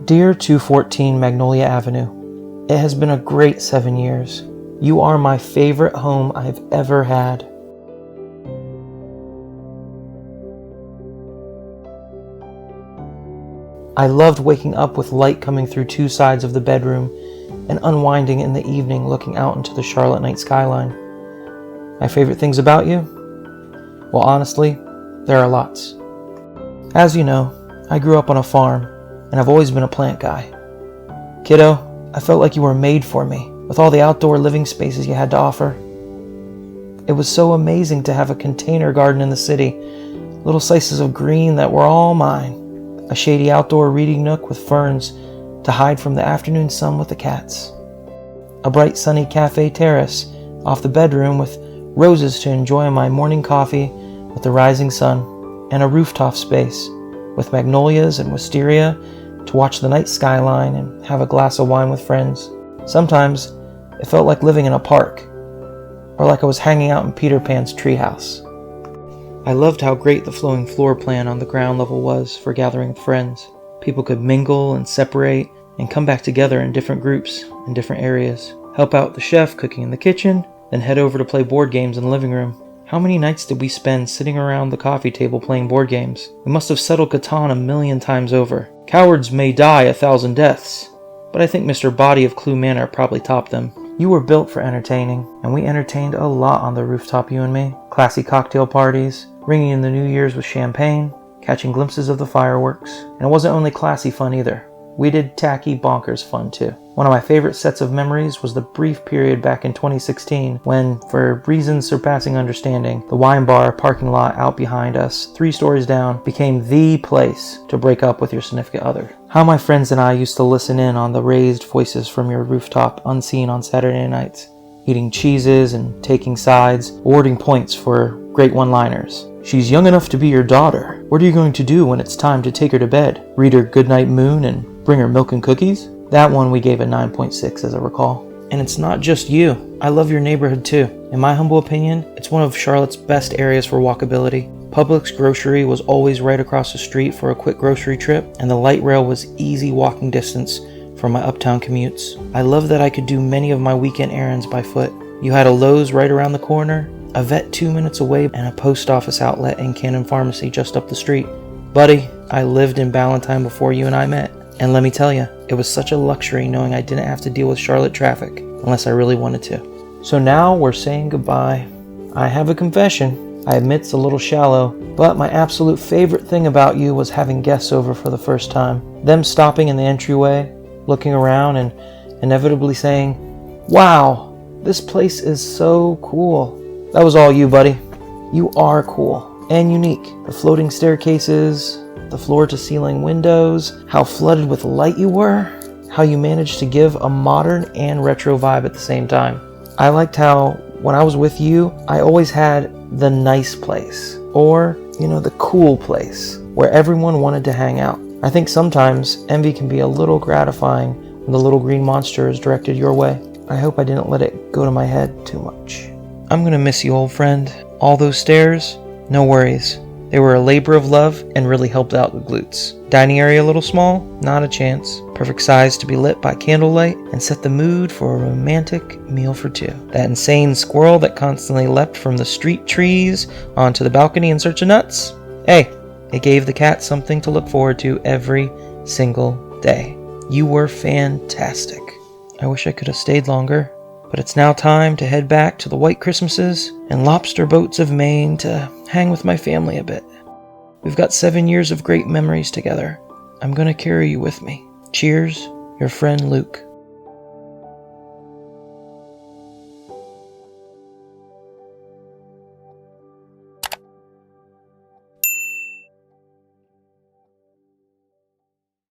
Dear 214 Magnolia Avenue, it has been a great 7 years. You are my favorite home I've ever had. I loved waking up with light coming through two sides of the bedroom and unwinding in the evening looking out into the Charlotte night skyline. My favorite things about you? Well, honestly, there are lots. As you know, I grew up on a farm, and I've always been a plant guy. Kiddo, I felt like you were made for me, with all the outdoor living spaces you had to offer. It was so amazing to have a container garden in the city, little slices of green that were all mine, a shady outdoor reading nook with ferns to hide from the afternoon sun with the cats, a bright sunny cafe terrace off the bedroom with roses to enjoy my morning coffee with the rising sun, and a rooftop space with magnolias and wisteria to watch the night skyline and have a glass of wine with friends. Sometimes it felt like living in a park, or like I was hanging out in Peter Pan's treehouse. I loved how great the flowing floor plan on the ground level was for gathering friends. People could mingle and separate and come back together in different groups in different areas, help out the chef cooking in the kitchen, then head over to play board games in the living room. How many nights did we spend sitting around the coffee table playing board games? We must have settled Catan 1,000,000 times over. Cowards may die 1,000 deaths, but I think Mr. Body of Clue Manor probably topped them. You were built for entertaining, and we entertained a lot on the rooftop, you and me. Classy cocktail parties, ringing in the New Year's with champagne, catching glimpses of the fireworks. And it wasn't only classy fun either. We did tacky bonkers fun too. One of my favorite sets of memories was the brief period back in 2016 when, for reasons surpassing understanding, the wine bar parking lot out behind us, 3 stories down, became the place to break up with your significant other. How my friends and I used to listen in on the raised voices from your rooftop unseen on Saturday nights, eating cheeses and taking sides, awarding points for great one-liners. She's young enough to be your daughter. What are you going to do when it's time to take her to bed? Read her Goodnight Moon and bring her milk and cookies? That one we gave a 9.6 as I recall. And it's not just you. I love your neighborhood too. In my humble opinion, it's one of Charlotte's best areas for walkability. Publix grocery was always right across the street for a quick grocery trip, and the light rail was easy walking distance for my uptown commutes. I love that I could do many of my weekend errands by foot. You had a Lowe's right around the corner, a vet 2 minutes away, and a post office outlet and Cannon Pharmacy just up the street. Buddy, I lived in Ballantyne before you and I met. And let me tell you, it was such a luxury knowing I didn't have to deal with Charlotte traffic unless I really wanted to. So now we're saying goodbye. I have a confession. I admit it's a little shallow, but my absolute favorite thing about you was having guests over for the first time. Them stopping in the entryway, looking around and inevitably saying, "Wow, this place is so cool." That was all you, buddy. You are cool and unique. The floating staircases, the floor-to-ceiling windows, how flooded with light you were, how you managed to give a modern and retro vibe at the same time. I liked how, when I was with you, I always had the nice place, or, the cool place, where everyone wanted to hang out. I think sometimes envy can be a little gratifying when the little green monster is directed your way. I hope I didn't let it go to my head too much. I'm gonna miss you, old friend. All those stairs? No worries. They were a labor of love and really helped out the glutes. Dining area a little small? Not a chance. Perfect size to be lit by candlelight and set the mood for a romantic meal for two. That insane squirrel that constantly leapt from the street trees onto the balcony in search of nuts? Hey, it gave the cat something to look forward to every single day. You were fantastic. I wish I could have stayed longer, but it's now time to head back to the White Christmases and lobster boats of Maine to hang with my family a bit. We've got 7 years of great memories together. I'm gonna carry you with me. Cheers, your friend Luke.